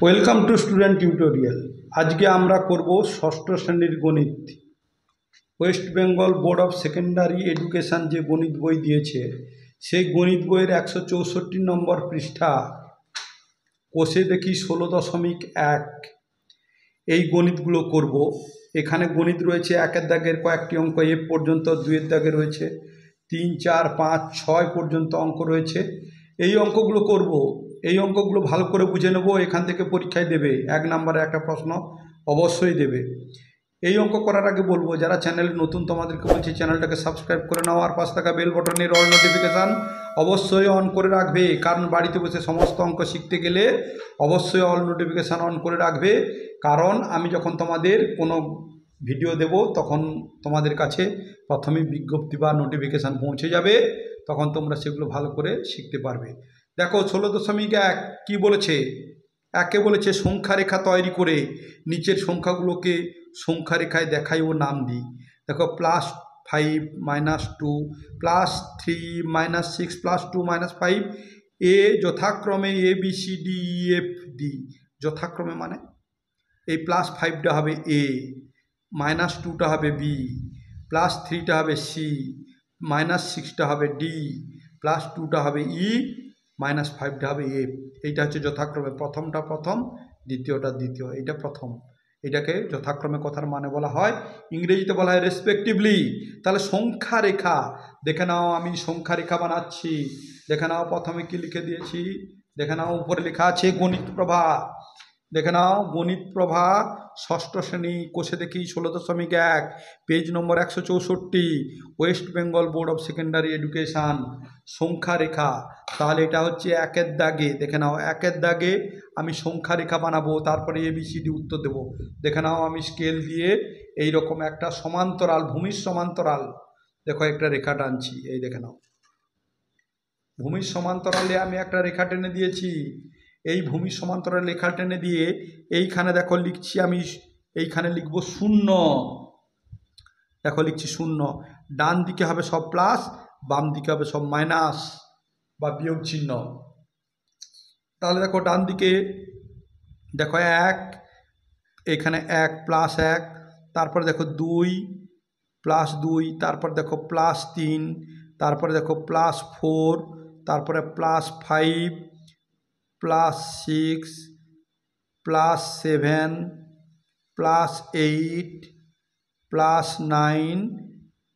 Welcome to student tutorial. আজকে আমরা করব ষষ্ঠ শ্রেণীর গণিত। West Bengal board of secondary education যে গণিত বই দিয়েছে সেই গণিত বইয়ের 164 নম্বর পৃষ্ঠা কোষে দেখি 16.1 এই গণিতগুলো করব। এখানে গণিত রয়েছে একের দাগের কয়েকটি অঙ্ক, এ পর্যন্ত, দুইয়ের দাগে রয়েছে 3, 4, 5, 6 পর্যন্ত অঙ্ক রয়েছে। এই অঙ্কগুলো করব। এই অঙ্কগুলো ভালো করে বুঝে নেব। এখান থেকে পরীক্ষায় দেবে 1 নম্বরে একটা প্রশ্ন অবশ্যই দেবে। এই অঙ্ক করার আগে বলবো, যারা চ্যানেলে নতুন তোমাদেরকে বলছি চ্যানেলটাকে সাবস্ক্রাইব করে নাও, আর পাশে থাকা বেল বটনের অল নোটিফিকেশান অবশ্যই অন করে রাখবে, কারণ বাড়িতে বসে সমস্ত অঙ্ক শিখতে গেলে অবশ্যই অল নোটিফিকেশান অন করে রাখবে। কারণ আমি যখন তোমাদের কোনো ভিডিও দেব তখন তোমাদের কাছে প্রথমেই বিজ্ঞপ্তি বা নোটিফিকেশান পৌঁছে যাবে, তখন তোমরা সেগুলো ভালো করে শিখতে পারবে। দেখো 16.1 কি বলেছে। একে বলেছে সংখ্যা রেখা তৈরি করে নিচের সংখ্যাগুলোকে সংখ্যা রেখায় দেখাই ও নাম দিই। দেখো +5 -2 +3 -6 +2 -5 এ যথাক্রমে ABCDEFD, যথাক্রমে মানে এই +5টা হবে A, -2টা হবে B, +3টা হবে C, -6টা হবে D, +2টা হবে E, -5টা হবে F। এইটা হচ্ছে যথাক্রমে প্রথমটা প্রথম, দ্বিতীয়টা দ্বিতীয়, এইটা প্রথম। এটাকে যথাক্রমে কথার মানে বলা হয়, ইংরেজিতে বলা হয় রেসপেক্টিভলি। তাহলে সংখ্যা রেখা দেখে নাও, আমি সংখ্যা রেখা বানাচ্ছি। দেখে নাও প্রথমে কি লিখে দিয়েছি, দেখে নাও উপরে লেখা আছে গণিত প্রভা। দেখে নাও গণিত প্রভা ষষ্ঠ শ্রেণী, কোষে দেখি 16.1, page number 164, West Bengal board of secondary education, সংখ্যা রেখা। তাহলে এটা হচ্ছে একের দাগে। দেখে নাও একের দাগে আমি সংখ্যা রেখা বানাবো, তারপরে ABCD উত্তর দেব। দেখে নাও আমি স্কেল দিয়ে এই রকম একটা সমান্তরাল, ভূমির সমান্তরাল দেখো একটা রেখা টানছি। এই দেখে নাও ভূমির সমান্তরালে আমি একটা রেখা টেনে দিয়েছি। এই ভূমির সমান্তরালে রেখা টেনে দিয়ে এইখানে দেখো লিখছি আমি, এইখানে লিখবো 0। দেখো লিখছি 0। ডান দিকে হবে সব প্লাস, বাম দিকে হবে সব মাইনাস বা বিয়োগ চিহ্ন। তাহলে দেখো ডান দিকে দেখো 1, এখানে 1 +1, তারপরে দেখো 2 +2, তারপর দেখো +3, তারপরে দেখো +4, তারপরে +5, +6, +7, +8, +9,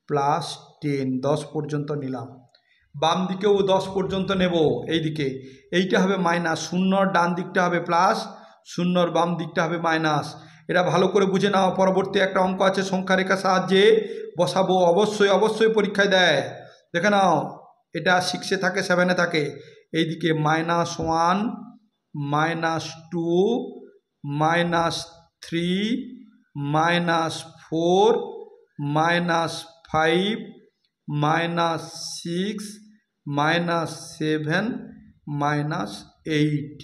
+10, 10 পর্যন্ত নিলাম। বাম দিকেও 10 পর্যন্ত নেব। এই দিকে এইটা হবে -0, ডান দিকটা হবে প্লাস, 0 বাম দিকটা হবে মাইনাস। এটা ভালো করে বুঝে নাও। পরবর্তী একটা অঙ্ক আছে সংখ্যা রেখার সাহায্যে বসাবো, অবশ্যই অবশ্যই পরীক্ষায় দেয়। দেখে নাও এটা 6-এ থাকে, 7-এ থাকে। এইদিকে -1 -2 -3 -4 -5 -6 -7 -8।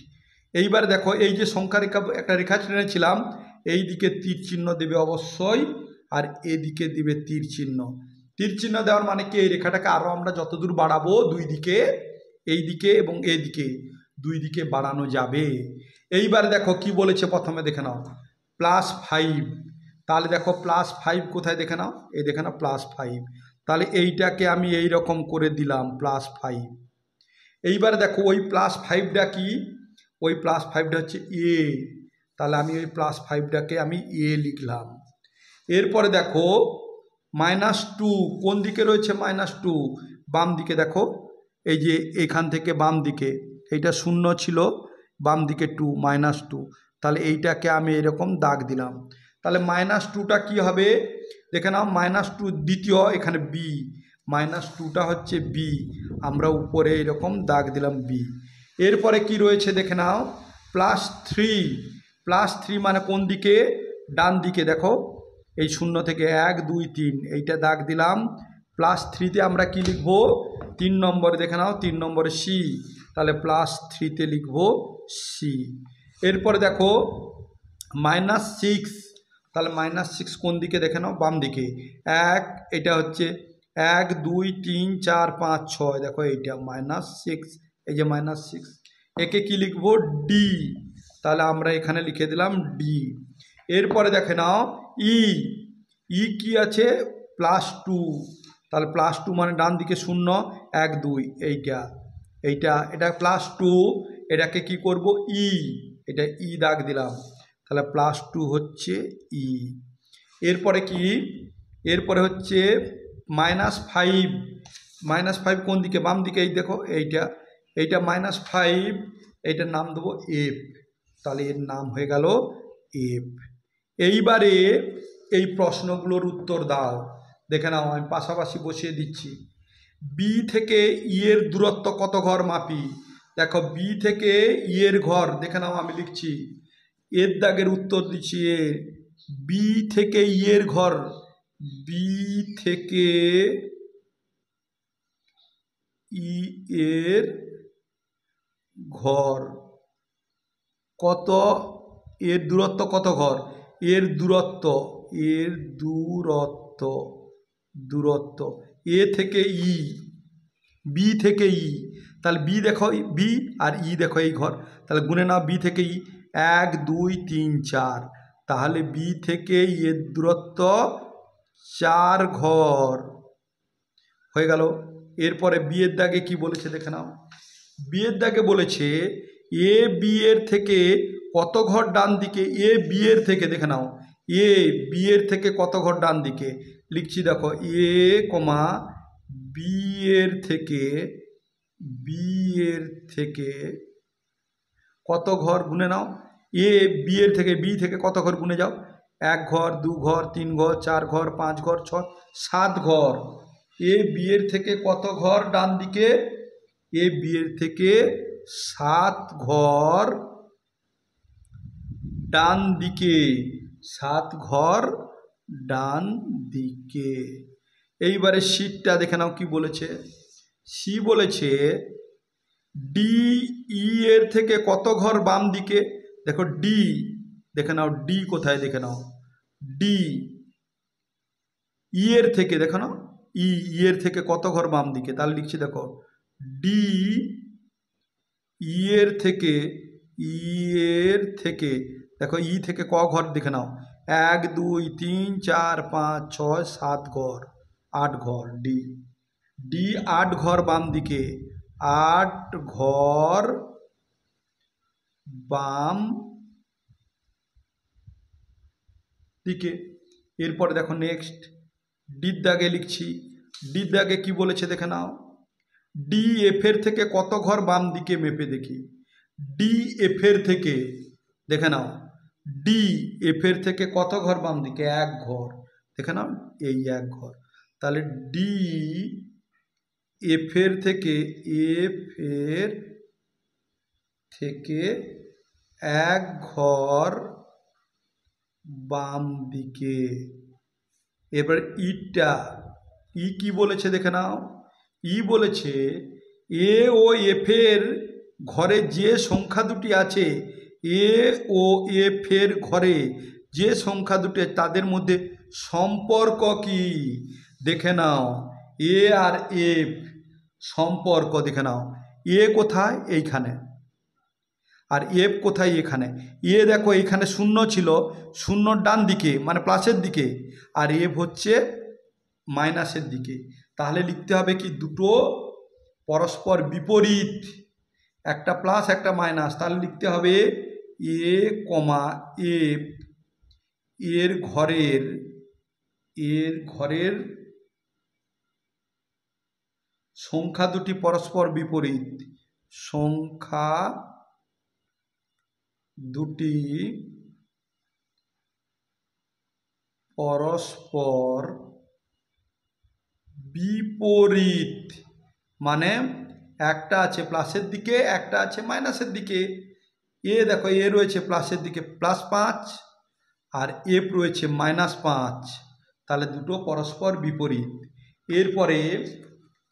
এইবার দেখো এই যে সংখ্যা রেখা একটা রেখা টেনেছিলাম, এই দিকে তীর চিহ্ন দেবে অবশ্যই, আর এদিকে দিবে তীর চিহ্ন। তীর চিহ্ন দেওয়ার মানে কি, এই রেখাটাকে আরও আমরা যতদূর বাড়াবো দুই দিকে, এই দিকে এবং এদিকে দুই দিকে বাড়ানো যাবে। এইবার দেখো কি বলেছে, প্রথমে দেখে নাও +5। তাহলে দেখো +5 কোথায় দেখে নাও, এই দেখে নাও +5। তাহলে এইটাকে আমি এই রকম করে দিলাম +5। এইবার দেখো ওই +5টা কি, ওই +5টা হচ্ছে A। তাহলে আমি ওই +5টাকে আমি A লিখলাম। এরপরে দেখো -2 কোন দিকে রয়েছে, -2 বাম দিকে। দেখো এই যে এখান থেকে বাম দিকে এইটা 0 ছিল, বাম দিকে 2 -2, তাহলে এইটাকে আমি এরকম দাগ দিলাম। তাহলে -2টা কি হবে, দেখে নাও -2 দ্বিতীয়, এখানে B, -2টা হচ্ছে B, আমরা উপরে এরকম দাগ দিলাম B। এরপরে কি রয়েছে দেখে নাও +3, +3 মানে কোন দিকে, ডান দিকে। দেখো এই 0 থেকে 1 2 3 এইটা দাগ দিলাম। +3তে আমরা কি লিখব, 3 নম্বরে দেখে নাও 3 নম্বরে C, তাহলে +3তে লিখব C। এরপরে দেখো -6, তাহলে -6 কোন দিকে দেখে নাও, বাম দিকে। 1 এটা হচ্ছে 1 2 3 4 5 6, দেখো এইটা -6, এই যে -6, একে কি লিখব D। তাহলে আমরা এখানে লিখে দিলাম ডি। এরপরে দেখে নাও ই, ই কি আছে +2, তাহলে +2 মানে ডান দিকে 0 1 2, এইটা +2, এটাকে কি করব ই, এটা ই দাগ দিলাম, তাহলে +2 হচ্ছে ই। এরপরে কি, এরপরে হচ্ছে -5, -5 কোন দিকে, বাম দিকে, এই দেখো এইটা -5, এইটার নাম দেবো এফ, তাহলে এর নাম হয়ে গেল এফ। এইবারে এই প্রশ্নগুলোর উত্তর দাও, দেখে নাও, আমি পাশাপাশি বসিয়ে দিচ্ছি। বি থেকে ই এর দূরত্ব কত ঘর মাপি, দেখো বি থেকে ই এর ঘর, দেখে নাও আমি লিখছি, এর দাগের উত্তর দিচ্ছি এ, বি থেকে ই এর ঘর, বি থেকে ই এর ঘর কত, এর দূরত্ব কত ঘর, এর দূরত্ব এ থেকে ই, বি থেকে ই, তাহলে বি দেখো বি আর ই দেখো এই ঘর, তাহলে গুনে নাও বি থেকে ই 1 2 3 4, তাহলে বি থেকে ই এর দূরত্ব 4 ঘর হয়ে গেল। এরপরে বি এর দাগে কি বলেছে দেখে নাও, বি এর দাগে বলেছে এ বি এর থেকে কত ঘর ডান দিকে, এ বি এর থেকে, দেখে নাও এ বি এর থেকে কত ঘর ডান দিকে, লিখছি দেখো এ কমা বি এর থেকে কত ঘর গুনে নাও, এ বি এর থেকে, বি থেকে কত ঘর গুনে যাও, 1 ঘর 2 ঘর 3 ঘর 4 ঘর 5 ঘর 6 7 ঘর, এ বি এর থেকে কত ঘর ডান দিকে, এ বি এর থেকে 7 ঘর ডান দিকে, 7 ঘর ডান দিকে। এইবারে শীটটা দেখে নাও কি বলেছে, সি বলেছে ডি ই এর থেকে কত ঘর বাম দিকে, দেখো ডি, দেখে নাও ডি কোথায়, দেখে নাও ডি ই এর থেকে, দেখো না ই এর থেকে কত ঘর বাম দিকে, তাহলে লিখছি দেখো ডি ই এর থেকে দেখো ই থেকে ক ঘর দেখে নাও, 1 2 3 4 5 6 7 ঘর, 8 ঘর, ডি 8 ঘর বাম দিকে, 8 ঘর বাম দিকে। এরপরে দেখো নেক্সট ডির দাগে লিখছি, ডির দাগে কি বলেছে দেখে নাও, ডি এফ এর থেকে কত ঘর বাম দিকে মেপে দেখি, ডি এফ এর থেকে, দেখে নাও ডি এফ এর থেকে কত ঘর বাম দিকে, 1 ঘর, দেখে নাও এই 1 ঘর, তাহলে ডি এফ এর থেকে 1 ঘর বাম দিকে। এবার ইটা, ই কি বলেছে দেখে নাও, ই বলেছে এ ও এফ এর ঘরে যে সংখ্যা দুটি আছে, এ ও এফ এর ঘরে যে সংখ্যা দুটি আছে তাদের মধ্যে সম্পর্ক কি, দেখে নাও এ আর এফ সম্পর্ক, দেখে নাও এ কোথায় এইখানে, আর এফ কোথায় এখানে, এ দেখো এইখানে 0 ছিল, 0 ডান দিকে মানে প্লাসের দিকে, আর এফ হচ্ছে মাইনাসের দিকে, তাহলে লিখতে হবে কি দুটো পরস্পর বিপরীত, একটা প্লাস একটা মাইনাস, তাহলে লিখতে হবে এ কমা এফ এর ঘরের সংখ্যা দুটি পরস্পর বিপরীত, সংখ্যা দুটি পরস্পর বিপরীত, মানে একটা আছে প্লাসের দিকে একটা আছে মাইনাসের দিকে, এ দেখো এ রয়েছে প্লাসের দিকে +5 আর এফ রয়েছে -5, তাহলে দুটো পরস্পর বিপরীত। এরপরে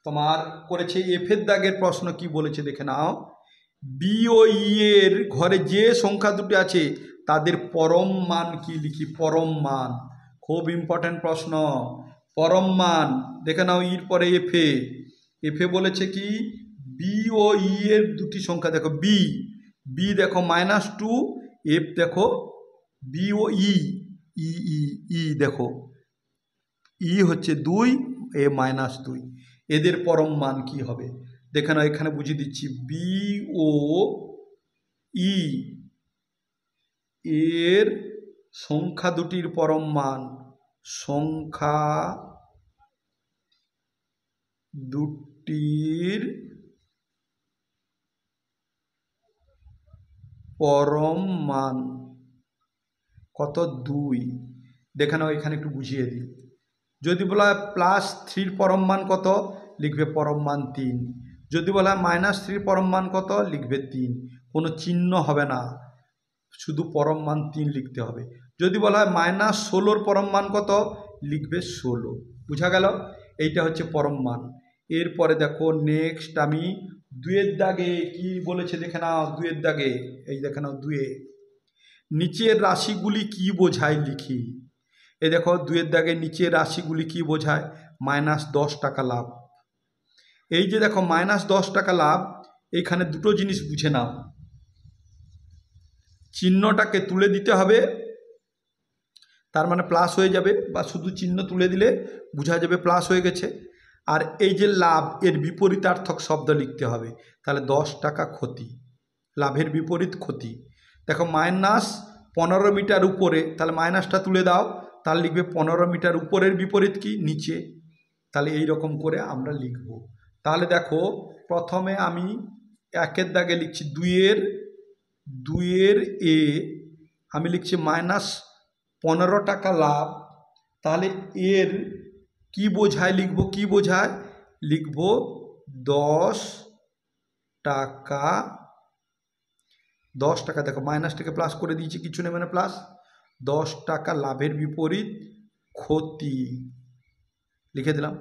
তোমার করেছে এফ এর দাগের প্রশ্ন কি বলেছে দেখে নাও, বি ও ই এর ঘরে যে সংখ্যা দুটি আছে তাদের পরম মান কি, লিখি পরম মান, খুব ইম্পর্টেন্ট প্রশ্ন, পরম মান, দেখে নাও ইর পরে এফে বলেছে কি বি ও ই এর দুটি সংখ্যা, দেখো বি দেখো -2 এফ দেখো, বি ও ই, ই ই ই দেখো, ই হচ্ছে 2, এ -2, এদের পরম মান কি হবে দেখে নাও। এখানে বুঝিয়ে দিচ্ছি, বি ও ই এর সংখ্যা দুটির পরম মান, সংখ্যা দুটির পরম মান কত? 2। দেখে নাও, এখানে একটু বুঝিয়ে দিই। যদি বলা হয় +3 পরম মান কত, লিখবে পরম মান 3। যদি বলা হয় -3 পরম মান কত, লিখবে 3। কোনো চিহ্ন হবে না, শুধু পরম মান 3 লিখতে হবে। যদি বলা হয় -16 পরম মান কত, লিখবে 16। বুঝা গেল? এইটা হচ্ছে পরম মান। এরপরে দেখো নেক্সট আমি 2-এর দাগে কি বলেছে দেখে নাও। 2-এর দাগে এই দেখে নাও, 2-এ নিচের রাশিগুলি কি বোঝায় লিখি। এই দেখো 2-এর দাগে নিচের রাশিগুলি কি বোঝায়, -10 টাকা লাভ। এই যে দেখো -10 টাকা লাভ, এইখানে দুটো জিনিস বুঝে নাও। চিহ্নটাকে তুলে দিতে হবে, তার মানে প্লাস হয়ে যাবে, বা শুধু চিহ্ন তুলে দিলে বোঝা যাবে প্লাস হয়ে গেছে। আর এই যে লাভ, এর বিপরীতার্থক শব্দ লিখতে হবে। তাহলে 10 টাকা ক্ষতি, লাভের বিপরীত ক্ষতি। দেখো -15 মিটার উপরে, তাহলে মাইনাসটা তুলে দাও, তাহলে লিখবে 15 মিটার উপরের বিপরীত কি, নিচে। তাহলে এই রকম করে আমরা লিখব। তাহলে দেখো প্রথমে আমি 1-এর দাগে লিখছি, 2-এর এ আমি লিখছি -15 টাকা লাভ। তাহলে এর কি বোঝায় লিখব, কি বোঝায় লিখব 10 টাকা। 10 টাকা, দেখো মাইনাসটাকে প্লাস করে দিয়েছি, কিছু নেই মানে প্লাস। 10 টাকা লাভের বিপরীত ক্ষতি লিখে দিলাম।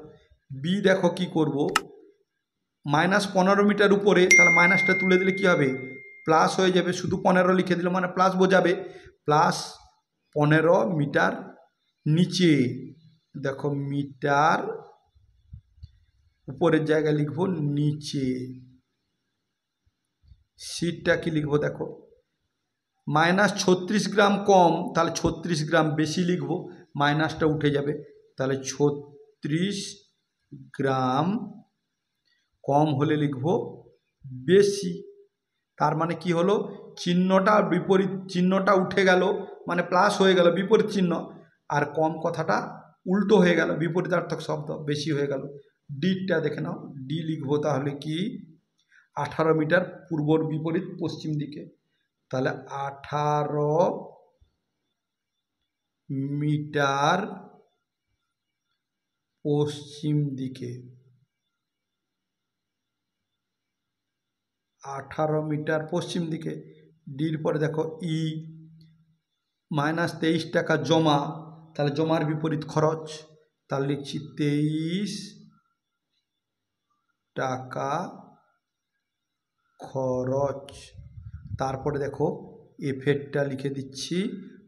বি দেখো কি করব, -15 মিটার উপরে, তাহলে মাইনাসটা তুলে দিলে কি হবে, প্লাস হয়ে যাবে। শুধু 15 লিখে দিল মানে প্লাস বোঝাবে। +15 মিটার নিচে, দেখো মিটার উপরের জায়গায় লিখবো নিচে। সিটটা কি লিখবো দেখো, -36 গ্রাম কম, তাহলে 36 গ্রাম বেশি লিখবো, মাইনাসটা উঠে যাবে। তাহলে 36 গ্রাম কম হলে লিখবো বেশি। তার মানে কি হলো, চিহ্নটা বিপরীত, চিহ্নটা উঠে গেল মানে প্লাস হয়ে গেল, বিপরীত চিহ্ন। আর কম কথাটা উল্টো হয়ে গেল, বিপরীতার্থক শব্দ বেশি হয়ে গেল। ডিটা দেখে নাও, ডি লিখবো তাহলে কি 18 মিটার পূর্বর বিপরীত পশ্চিম দিকে। তাহলে 18 মিটার পশ্চিম দিকে, 18 মিটার পশ্চিম দিকে। ডির পরে দেখো ই, -23 টাকা জমা, তাহলে জমার বিপরীত খরচ, তাহলে লিখছি 23 টাকা খরচ। তারপরে দেখো এফেক্টটা লিখে দিচ্ছি,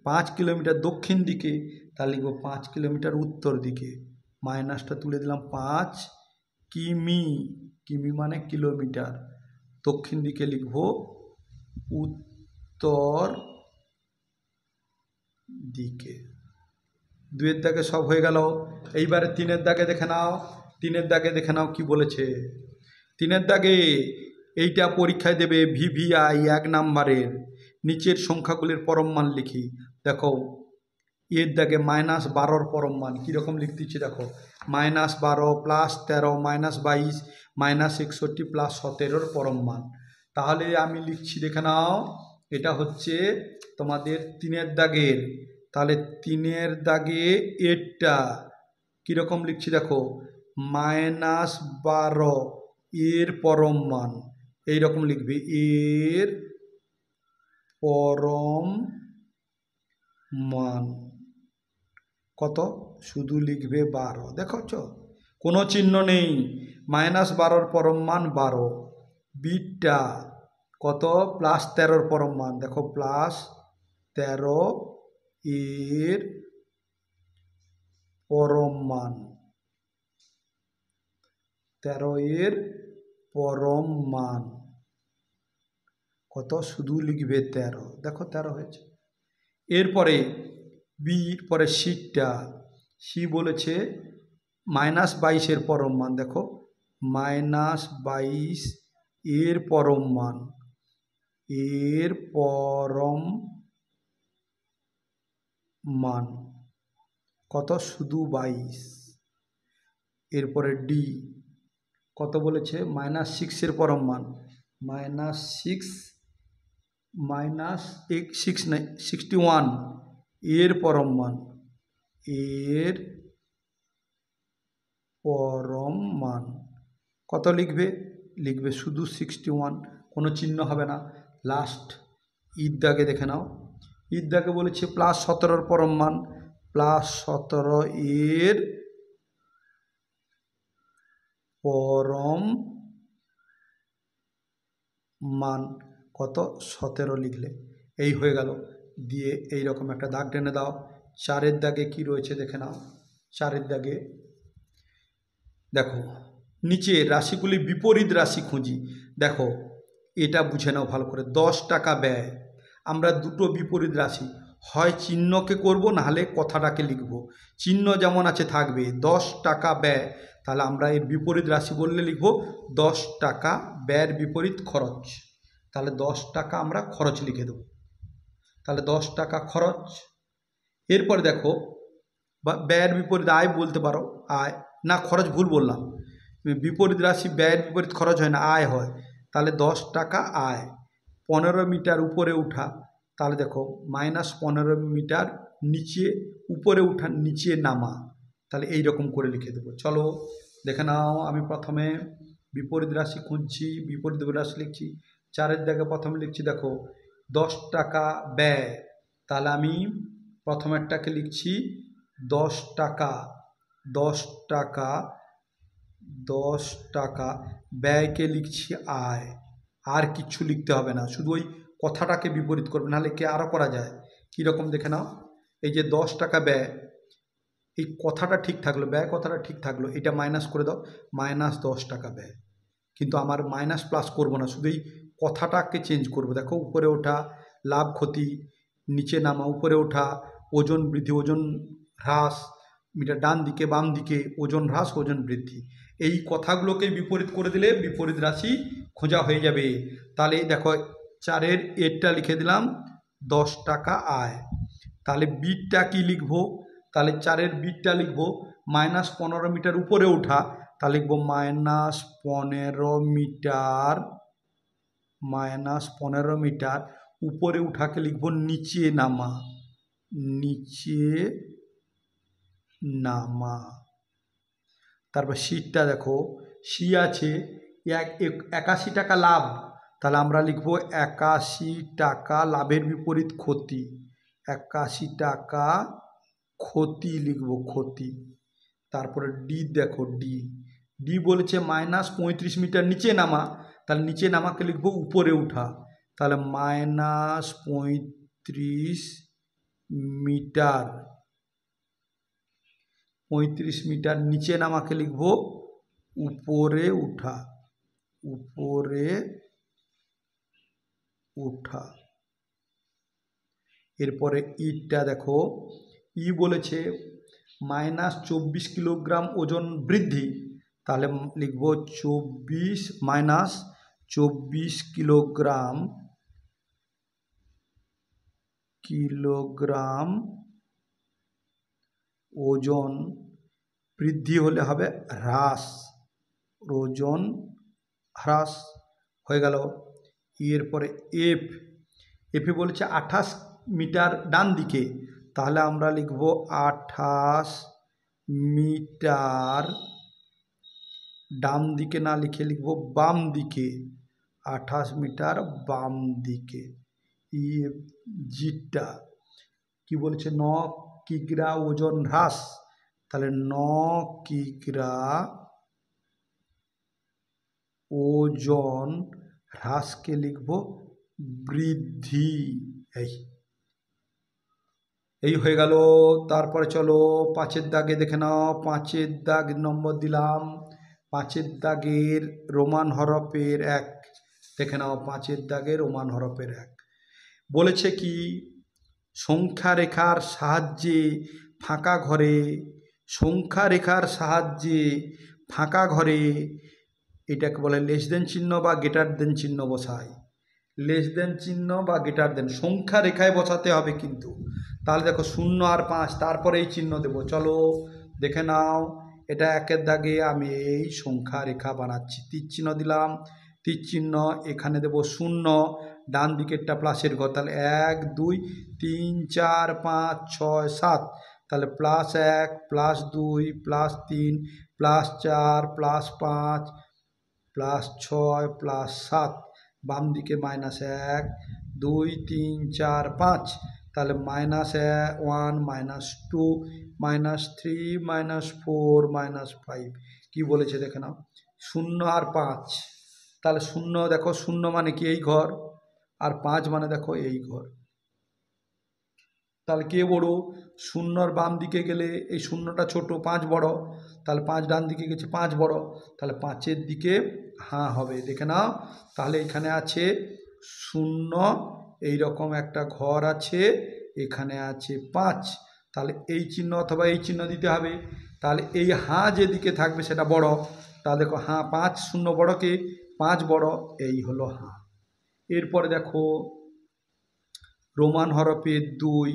5 কিলোমিটার দক্ষিণ দিকে, তাহলে লিখবো 5 কিলোমিটার উত্তর দিকে। মাইনাসটা তুলে দিলাম, 5 কিমি, কিমি মানে কিলোমিটার, দক্ষিণ দিকে লিখবো উত্তর দিকে। 2-এর দাগে সব হয়ে গেল। এইবারে 3-এর দাগে দেখে নাও, 3-এর দাগে দেখে নাও কি বলেছে। 3-এর দাগে এইটা পরীক্ষায় দেবে, ভিভিআই 1 নাম্বারের, নিচের সংখ্যাগুলির পরম মান লিখি। দেখো এর দাগে -12 পরম মান কীরকম লিখতেছি দেখো, -12 +13 -22 -61 +17 পরম মান। তাহলে আমি লিখছি দেখে নাও, এটা হচ্ছে তোমাদের 3-এর দাগের। তাহলে 3-এর দাগে এরটা কীরকম লিখছি দেখো, -12 এর পরম মান, এইরকম লিখবে এর পরম মান কত, শুধু লিখবে 12। দেখছ কোনো চিহ্ন নেই, -12 পরম মান 12। বিটা কত, +13 পরম মান, দেখো +13 এর পরম মান, 13 এর পরম মান। কত শুধু লিখবে 13, দেখো 13 হয়েছে। এরপরে বির পরে সিটা, সি বলেছে -22 পরম মান, দেখো -22 এর পরম মান, এর পরম মান কত শুধু 22। এরপরে ডি কত বলেছে -6 এর পরম মান, -6 -61 এর পরম মান, এর পরম মান কত লিখবে, লিখবে শুধু 61, কোনো চিহ্ন হবে না। লাস্ট ঈদ দাগে দেখে নাও, ঈদ দাগে বলেছে +17 পরম মান, +17 এর পরম মান কত 17 লিখলে এই হয়ে গেল। দিয়ে এই রকম একটা দাগ টেনে দাও। 4-এর দাগে কি রয়েছে দেখে নাও। 4-এর দাগে দেখো নিচে রাশিগুলি বিপরীত রাশি খুঁজি। দেখো এটা বুঝে নাও ভালো করে, 10 টাকা ব্যয়, আমরা দুটো বিপরীত রাশি, হয় চিহ্নকে করব নাহলে কথাটাকে লিখব। চিহ্ন যেমন আছে থাকবে, 10 টাকা ব্যয়, তাহলে আমরা এর বিপরীত রাশি বললে লিখব 10 টাকা ব্যয়ের বিপরীত খরচ, তাহলে 10 টাকা আমরা খরচ লিখে দেব, তাহলে 10 টাকা খরচ। এরপরে দেখো ব্যয়ের বিপরীত আয় বলতে পারো, আয় না খরচ ভুল বললাম, বিপরীত রাশি ব্যয়ের বিপরীত খরচ হয় না, আয় হয়, তাহলে 10 টাকা আয়। 15 মিটার উপরে উঠা, তাহলে দেখো -15 মিটার নিচে, উপরে উঠা নিচে নামা, তাহলে এই রকম করে লিখে দেবো। চলো দেখে নাও, আমি প্রথমে বিপরীত রাশি খুঁজছি, বিপরীত রাশি লিখছি। 4-এর দাগে প্রথমে লিখছি, দেখো 10 টাকা ব্যয়, তাহলে আমি প্রথমেরটাকে লিখছি 10 টাকা, 10 টাকা, 10 টাকা ব্যয়কে লিখছি আয়, আর কিচ্ছু লিখতে হবে না, শুধু ওই কথাটাকে বিপরীত করবে, নাহলে কি আরও করা যায়, কীরকম দেখে নাও। এই যে 10 টাকা ব্যয়, এই কথাটা ঠিক থাকলো, ব্যয় কথাটা ঠিক থাকলো, এটা মাইনাস করে দাও, -10 টাকা ব্যয়, কিন্তু আমার মাইনাস প্লাস করব না, শুধু এই কথাটাকে চেঞ্জ করব। দেখো উপরে ওঠা লাভ ক্ষতি, নিচে নামা, উপরে ওঠা ওজন বৃদ্ধি ওজন হ্রাস, মিটার ডান দিকে বাম দিকে ওজন হ্রাস ওজন বৃদ্ধি, এই কথাগুলোকে বিপরীত করে দিলে বিপরীত রাশি খোঁজা হয়ে যাবে। তাহলে দেখো 4-এর এরটা লিখে দিলাম 10 টাকা আয়, তাহলে বিটটা কি লিখব, তাহলে 4-এর বিটটা লিখব -15 মিটার উপরে ওঠা, তাহলে লিখব -15 মিটার, -15 মিটার উপরে উঠাকে লিখব নিচে নামা, নিচে নামা। তারপর সিটটা দেখো, সি আছে 81 টাকা লাভ, তাহলে আমরা লিখব 81 টাকা লাভের বিপরীত ক্ষতি, 81 টাকা ক্ষতি লিখব, ক্ষতি। তারপরে ডি দেখো, ডি ডি বলেছে -35 মিটার নিচে নামা, তাহলে নিচে নামাকে লিখব উপরে উঠা, তাহলে -35 মিটার, 35 মিটার নিচে নামাকে লিখব উপরে উঠা, উপরে উঠা। এরপরে ইটা দেখো, ই বলেছে -24 কিলোগ্রাম ওজন বৃদ্ধি, তাহলে লিখব 24 কিলোগ্রাম, কিলোগ্রাম ওজন বৃদ্ধি হলে হবে হ্রাস, ওজন হ্রাস হয়ে গেল। এরপরে এফ, এফে বলেছে 28 মিটার ডান দিকে, তাহলে আমরা লিখব 28 মিটার ডান দিকে না লিখে লিখব বাম দিকে, 28 মিটার বাম দিকে। জিটা কি বলেছে 9 কিগ্রা ওজন হ্রাস, তাহলে 9 কিগ্রা ওজন হ্রাসকে লিখব বৃদ্ধি, এই হয়ে গেল। তারপরে চলো 5-এর দাগে দেখে নাও, 5-এর দাগ নম্বর দিলাম, 5-এর দাগের রোমান হরফের 1, দেখে নাও 5-এর দাগে রোমান হরফের 1 বলেছে কি সংখ্যা রেখার সাহায্যে ফাঁকা ঘরে সংখ্যা রেখার সাহায্যে ফাঁকা ঘরে এটাকে বলে লেস দেন চিহ্ন বা গ্রেটার দেন চিহ্ন বসায় লেস দেন চিহ্ন বা গ্রেটার দেন সংখ্যা রেখায় বসাতে হবে কিন্তু তাহলে দেখো 0 আর 5 তারপরে এই চিহ্ন দেব চলো দেখে নাও এটা 1-এর দাগে আমি এই সংখ্যা রেখা বানাচ্ছি তীর চিহ্ন দিলাম তীর চিহ্ন এখানে দেব 0 ডান দিকেরটা প্লাসের ঘর তাহলে 1 2 3 4 5 6 7 তাহলে +1 +2 +3 +4 +5 +6 +7 বাম দিকে -1 2 3 4 5 তাহলে -1 -2 -3 -4 -5 কি বলেছে দেখে নাও 0 আর 5 তাহলে 0 দেখো 0 মানে কি এই ঘর আর 5 মানে দেখো এই ঘর তাহলে কে বড় 0-র বাম দিকে গেলে এই 0টা ছোট 5 বড় তাহলে 5 ডান দিকে গেছে 5 বড় তাহলে 5-এর দিকে হাঁ হবে দেখে নাও তাহলে এখানে আছে 0 এই রকম একটা ঘর আছে এখানে আছে 5 তাহলে এই চিহ্ন অথবা এই চিহ্ন দিতে হবে তাহলে এই হাঁ যেদিকে থাকবে সেটা বড় তাহলে দেখো হাঁ 5 0 বড় কে 5 বড় এই হলো হাঁ এরপরে দেখো রোমান হরফের 2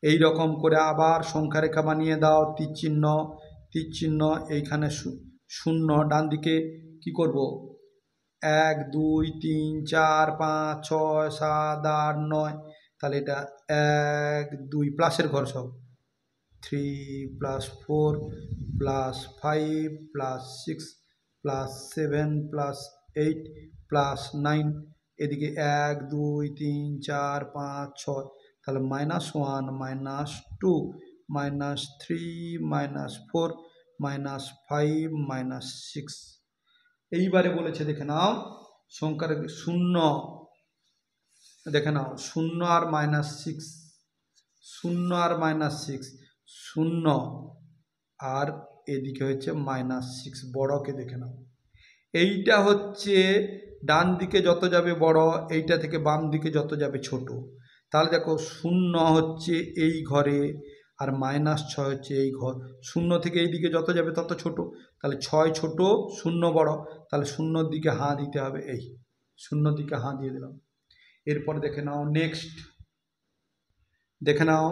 এই রকম করে আবার সংখ্যা রেখা বানিয়ে দাও তীর চিহ্ন এইখানে 0 ডান দিকে কি করব 1 2 3 4 5 6 7 8 9 তাহলে এটা 1 2 প্লাসের ঘর সব 3 +4 +5 +6 +7 +8 +9 এদিকে 1 2 3 4 5 6 তাহলে -1 -2 -3 -4 -5 -6 এইবারে বলেছে দেখে নাও সংখ্যার 0 দেখে নাও 0 আর -6 0 আর -6 0 আর এদিকে হচ্ছে -6 বড়কে দেখে নাও এইটা হচ্ছে ডান দিকে যত যাবে বড় এইটা থেকে বাম দিকে যত যাবে ছোট তাহলে দেখো 0 হচ্ছে এই ঘরে আর -6 হচ্ছে এই ঘর 0 থেকে এই দিকে যত যাবে তত ছোট তাহলে 6 ছোট 0 বড় তাহলে 0-র দিকে হাঁ দিতে হবে এই 0-র দিকে হাঁ দিয়ে দিলাম এরপর দেখে নাও নেক্সট দেখে নাও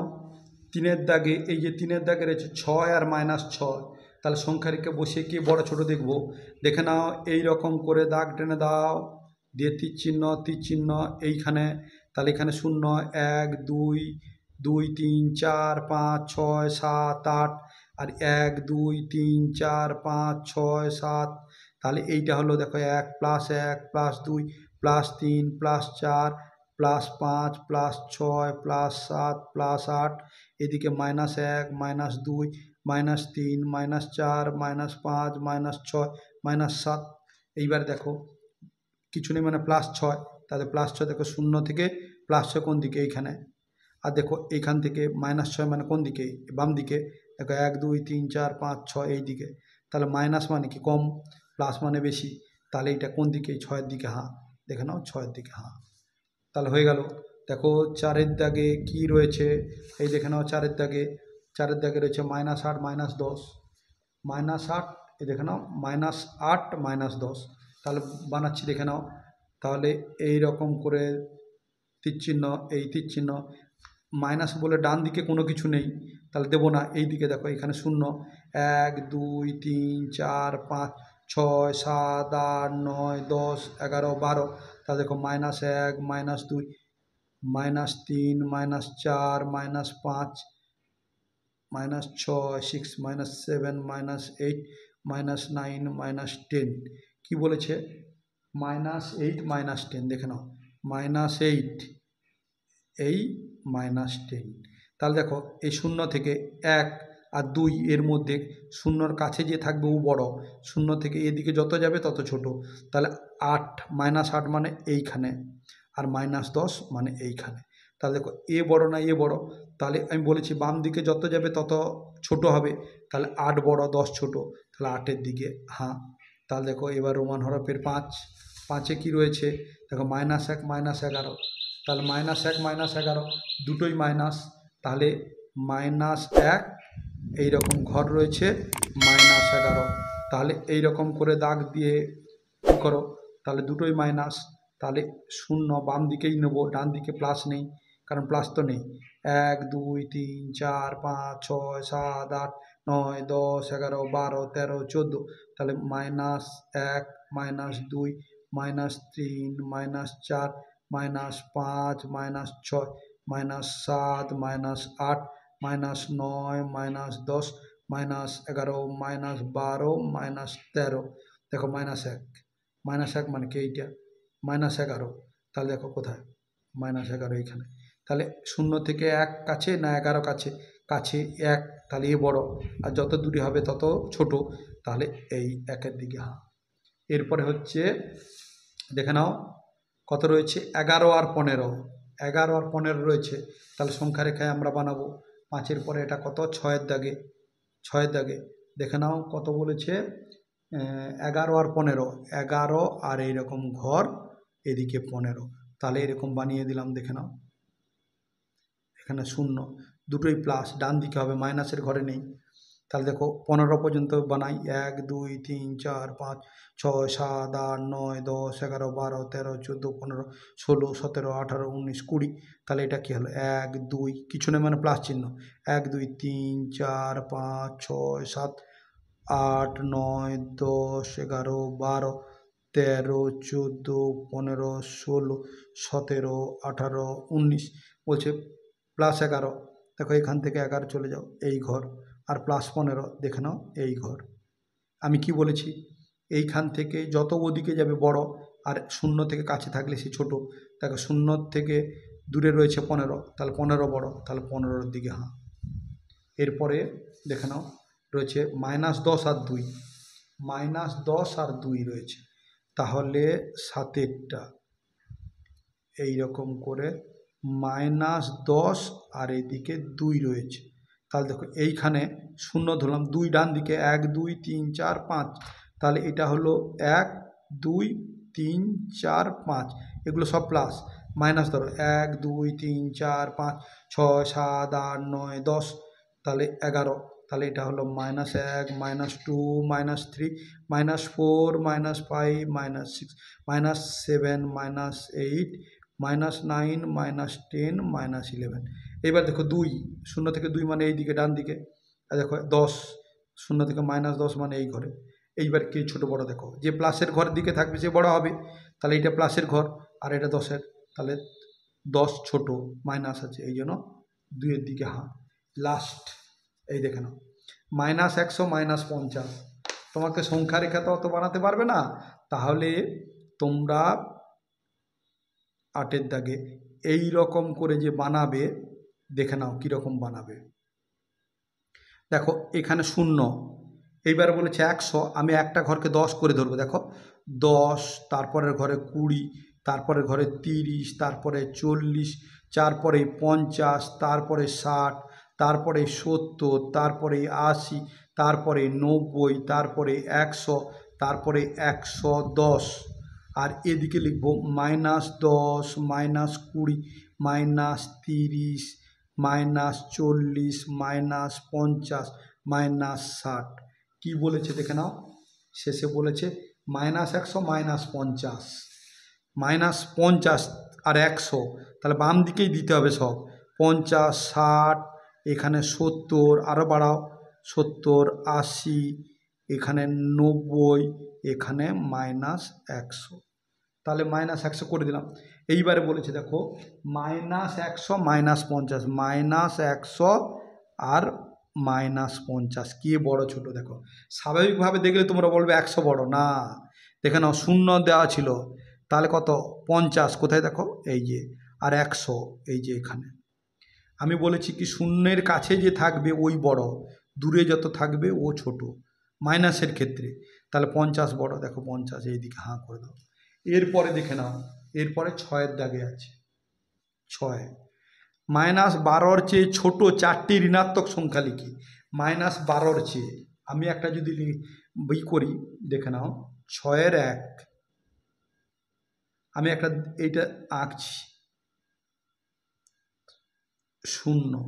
3-এর দাগে এই যে 3-এর দাগে রয়েছে 6 আর -6 তাহলে সংখ্যা রেখে বসিয়ে কি বড় ছোট দেখব দেখে নাও এই রকম করে দাগ টেনে দাও দিয়ে তীর চিহ্ন এইখানে তাহলে এখানে 0 1 2 2 3 4 5 6 7 8 আর 1 2 3 4 5 6 7 তাহলে এইটা হলো দেখো 1 +1 +2 +3 +4 +5 +6 +7 +8 এদিকে -1 -2 -3 -4 -5 -6 -7 এইবার দেখো কিছু নেই মানে +6 তাহলে +6 দেখো 0 থেকে +6 কোন দিকে এইখানে আর দেখো এইখান থেকে -6 মানে কোন দিকে বাম দিকে দেখো 1 2 3 4 5 6 এই দিকে তাহলে মাইনাস মানে কি কম প্লাস মানে বেশি তাহলে এটা কোন দিকে 6-এর দিকে হাঁ দেখে নাও 6-এর দিকে হাঁ তাহলে হয়ে গেল দেখো 4-এর দাগে কি রয়েছে এই দেখে নাও 4-এর দাগে রয়েছে -8 -10 -8 এই দেখে নাও -8 -10 তাহলে বানাচ্ছি দেখে নাও তাহলে এই রকম করে তীর চিহ্ন মাইনাস বলে ডান দিকে কোনো কিছু নেই তাহলে দেবো না এই দিকে দেখো এখানে 0 1 2 3 4 5 6 7 8 9 10 11 12 তাহলে দেখো -1 -2 -3 -4 -5 -6 6 -7 -8 -9 -10 কি বলেছে -8 -10 দেখে নাও -8 এই -10 তাহলে দেখো এই 0 থেকে 1 আর 2 এর মধ্যে 0-র কাছে যে থাকবে ও বড় 0 থেকে এদিকে যত যাবে তত ছোট তাহলে 8 -8 মানে এইখানে আর -10 মানে এইখানে তাহলে দেখো এ বড় না এ বড় তাহলে আমি বলেছি বাম দিকে যত যাবে তত ছোট হবে তাহলে 8 বড় 10 ছোট তাহলে 8-এর দিকে হাঁ তাহলে দেখো এবার রোমান হরফের 5 5-এ কী রয়েছে দেখো -1 -11, তাহলে -1 -11 দুটোই মাইনাস, তাহলে -1 এইরকম ঘর রয়েছে -11, তাহলে এইরকম করে দাগ দিয়ে কী করো, তাহলে দুটোই মাইনাস, তাহলে 0 বাম দিকেই নেব, ডান দিকে প্লাস নেই, কারণ প্লাস তো নেই। 1 2 3 4 5 6 7 8 9 10 11 12 13 14, তাহলে -1 -2 -3 -4 -5 -6 -7 -8 -9 -10 -11 -12 -13, দেখো -1 মানে কি এইটা -11, তাহলে দেখো কোথায় -11 এইখানে, তাহলে 0 থেকে 1 কাছে না 11 কাছে, কাছে 1, তাহলে এ বড়, আর যত দূরে হবে তত ছোট, তাহলে এই 1-এর দিকে হ্যাঁ। এরপরে হচ্ছে দেখে নাও কত রয়েছে 11 আর 15, 11 আর 15 রয়েছে, তাহলে সংখ্যা রেখায় আমরা বানাবো। 5-এর পরে এটা কত 6-এর দাগে, 6-এর দাগে দেখে নাও কত বলেছে 11 আর 15, 11 আর এইরকম ঘর এদিকে 15, তাহলে এরকম বানিয়ে দিলাম, দেখে নাও এখানে 0 দুটোই প্লাস, ডান দিকে হবে, মাইনাসের ঘরে নেই, তাহলে দেখো 15 পর্যন্ত বানাই, 1 2 3 4 5 6 7 8 9 10 11 12 13 14 15 16 17 18 19 20, তাহলে এটা কী হলো 1 2 কিছু নেই মানে প্লাস চিহ্ন, 1 2 3 4 5 6 7 8 9 10 11 12 13 14 15 16 17 18 19, বলছে +11, দেখো এখান থেকে 11 চলে যাও এই ঘর, আর +15 দেখে নাও এই ঘর। আমি কি বলেছি এইখান থেকে যত ওদিকে যাবে বড়, আর 0 থেকে কাছে থাকলে সে ছোট, দেখো 0 থেকে দূরে রয়েছে 15, তাহলে 15 বড়, তাহলে 15-এর দিকে হ্যাঁ। এরপরে দেখে নাও রয়েছে -10 আর 2, -10 আর 2 রয়েছে, তাহলে 7-এরটা এইরকম করে -10 আর এদিকে 2 রয়েছে, তাহলে দেখো এইখানে 0 ধরলাম, 2 ডান দিকে 1 2 3 4 5, তাহলে এটা হলো 1 2 3 4 5, এগুলো সব প্লাস, মাইনাস ধরো 1 2 3 4 5 6 7 8 9 10, তাহলে 11, তাহলে এটা হলো -1 -2 -3 -4 -5 -6 -7 -8 -9 -10 -11, এবার দেখো 2 0 থেকে 2 মানে এই দিকে ডান দিকে, আর দেখো 10 0 থেকে -10 মানে এই ঘরে, এইবার কি ছোট বড় দেখো, যে প্লাসের ঘরের দিকে থাকবে সে বড় হবে, তাহলে এটা প্লাসের ঘর আর এটা 10-এর, তাহলে 10 ছোট মাইনাস আছে, এই জন্য 2-এর দিকে হ্যাঁ। লাস্ট এই দেখে নাও -100 -50, তোমাকে সংখ্যা রেখা তো অত বানাতে পারবে না, তাহলে তোমরা 8-এর দাগে এই রকম করে যে বানাবে, দেখে নাও কীরকম বানাবে। দেখো এখানে 0, এইবার বলেছে 100, আমি একটা ঘরকে 10 করে ধরবো, দেখো 10, তারপরের ঘরে 20, তারপরের ঘরে 30, তারপরে 40, তারপরে 50, তারপরে 60, তারপরে 70, তারপরে 80, তারপরে 90, তারপরে 100, তারপরে 110, আর এদিকে লিখব -10 -20 -30 -40 -40 -50 -60, কি বলেছে দেখে নাও, শেষে বলেছে -100 -50 -50 আর 100, তাহলে বাম দিকেই দিতে হবে সব, 50 60, এখানে 70, আরও বাড়াও 70 80, এখানে 90, এখানে -100, তাহলে -100 করে দিলাম। এইবারে বলেছে দেখো -100 -50 -100 আর -50 কে বড় ছোট, দেখো স্বাভাবিকভাবে দেখলে তোমরা বলবে 100 বড়, না দেখে নাও 0 দেওয়া ছিল, তাহলে কত 50 কোথায় দেখো এই যে, আর 100 এই যে এখানে, আমি বলেছি কি 0-এর কাছে যে থাকবে ওই বড়, দূরে যত থাকবে ও ছোট মাইনাসের ক্ষেত্রে, তাহলে 50 বড়, দেখো 50 এইদিকে হাঁ করে দাও। এরপরে দেখে নাও, এরপরে 6-এর দাগে আছে 6, -12-র চেয়ে ছোট 4টি ঋণাত্মক সংখ্যা লিখি, -12-র চেয়ে, আমি একটা যদি করি দেখে নাও 6-এর 1, আমি একটা এইটা আঁকছি 0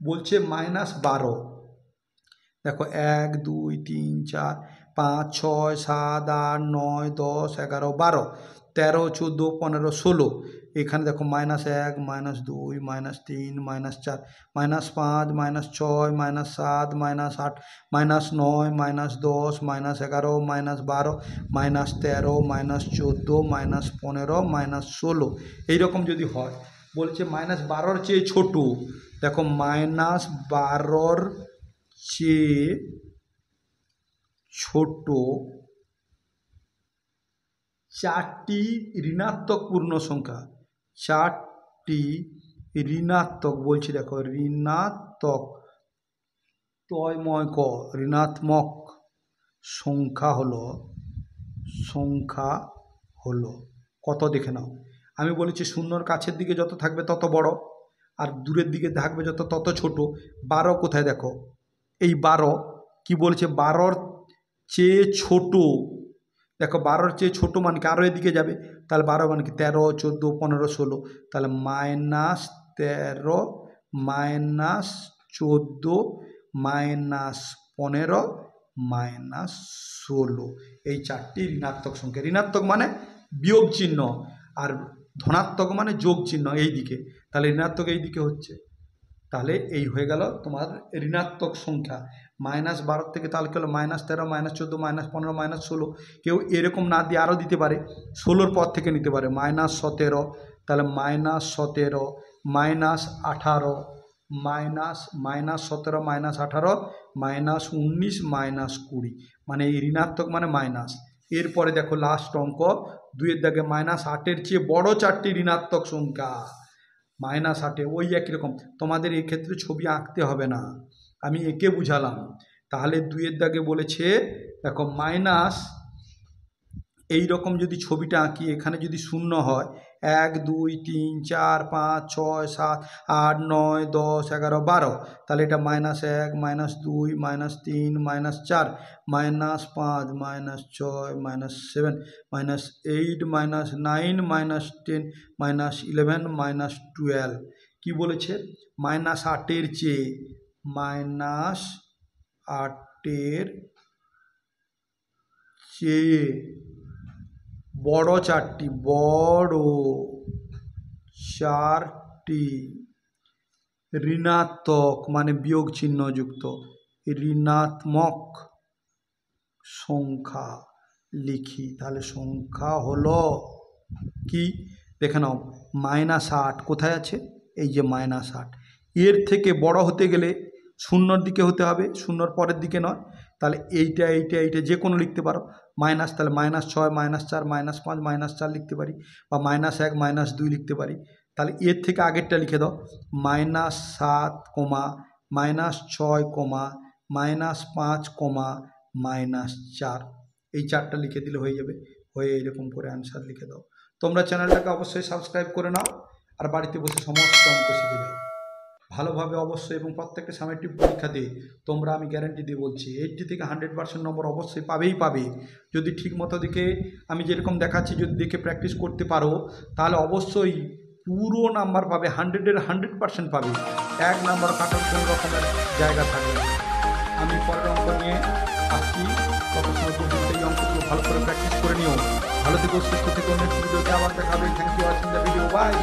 বলছে -12। দেখো 1 2 3 4 5 6 7 8 9 10 11 12 13 14 15 16 এখানে দেখো -1 -2 -2 -3 -4 -5 -6 -7 -8 -9 -10 -11 -12 -13 -14 -15 -16 এইরকম যদি হয় বলছে -12-র চেয়ে ছোট। দেখো -12-র চেয়ে ছোট 4টি ঋণাত্মক পূর্ণ সংখ্যা, 4টি ঋণাত্মক বলছি, দেখো ঋণাত্মক তয়ময় ক ঋণাত্মক সংখ্যা হলো কত দেখে নাও। আমি বলেছি 0-র কাছের দিকে যত থাকবে তত বড়, আর দূরের দিকে থাকবে যত তত ছোট। 12 কোথায় দেখো, এই 12 কি বলছে 12-র চেয়ে ছোট। দেখো 12-র চেয়ে ছোট মানে কি আরও এদিকে যাবে, তাহলে 12 মানে কি 13 14 15 16, তাহলে -13 -14 -15 -16 এই 4টি ঋণাত্মক সংখ্যা। ঋণাত্মক মানে বিয়োগ চিহ্ন, আর ধনাত্মক মানে যোগ চিহ্ন এই দিকে, তাহলে ঋণাত্মক এই দিকে হচ্ছে। তাহলে এই হয়ে গেল তোমার ঋণাত্মক সংখ্যা। -12 থেকে তাহলে কি হলো -13 -14 -15 -16। কেউ এরকম না দিয়ে আরও দিতে পারে, 16-র পর থেকে নিতে পারে -17, তাহলে -17 -18 -17 -18 -19 -20, মানে এই ঋণাত্মক মানে মাইনাস। এরপরে দেখো লাস্ট অঙ্ক 2-এর দাগে -8-এর চেয়ে বড় 4টি ঋণাত্মক সংখ্যা। -8 ওই একই রকম, তোমাদের এই ক্ষেত্রে ছবি আঁকতে হবে না, আমি এঁকে বুঝালাম। তাহলে 2-এর দাগে বলেছে দেখো মাইনাস, এই রকম যদি ছবিটা আঁকি, এখানে যদি 0 হয় 1 2 3 4 5 6 7 8 9 10 11 12, তাহলে এটা -1 -2 -3 -4 -5 -6 -7 -8 -9 -10 -11 -12। কি বলেছে -8-এর চেয়ে -8-এর চেয়ে বড় 4টি ঋণাত্মক মানে বিয়োগ চিহ্ন যুক্ত ঋণাত্মক সংখ্যা লিখি। তাহলে সংখ্যা হলো কি দেখে নাও, -8 কোথায় আছে, এই যে -8। এর থেকে বড় হতে গেলে 0-র দিকে হতে হবে, 0-র পরের দিকে নয়। তাহলে এইটা যে কোনো লিখতে পারো, মাইনাস, তাহলে -6 -4 -5 -4 লিখতে পারি, বা -1 -2 লিখতে পারি। তাহলে এর থেকে আগেরটা লিখে দাও, -7, -6, -5, -4, এই 4টা লিখে দিলে হয়ে যাবে। হয়ে এরকম করে অ্যান্সার লিখে দাও। তোমরা চ্যানেলটাকে অবশ্যই সাবস্ক্রাইব করে নাও, আর বাড়িতে বসে সমস্ত অঙ্ক শিখে যাও ভালোভাবে অবশ্যই। এবং প্রত্যেকটা সামেটিভ পরীক্ষাতে তোমরা, আমি গ্যারান্টি দিয়ে বলছি, 80 থেকে 100% নম্বর অবশ্যই পাবে। যদি ঠিক মতো দিকে আমি যেরকম দেখাচ্ছি যদি দেখে প্র্যাকটিস করতে পারো, তাহলে অবশ্যই পুরো নাম্বার পাবে, 100-এর 100% পাবে। 1 নাম্বার কাটার কোনো রকমের জায়গা থাকবে না। আমি পরের অঙ্ক নিয়ে আসছি, তত সময় পর্যন্ত এই অঙ্কগুলো ভালো করে প্র্যাকটিস করে নিও। ভালো থেকো, সুস্থ থেকো, নেক্সট ভিডিওতে আবার দেখাবে। Thank you watching the video, by.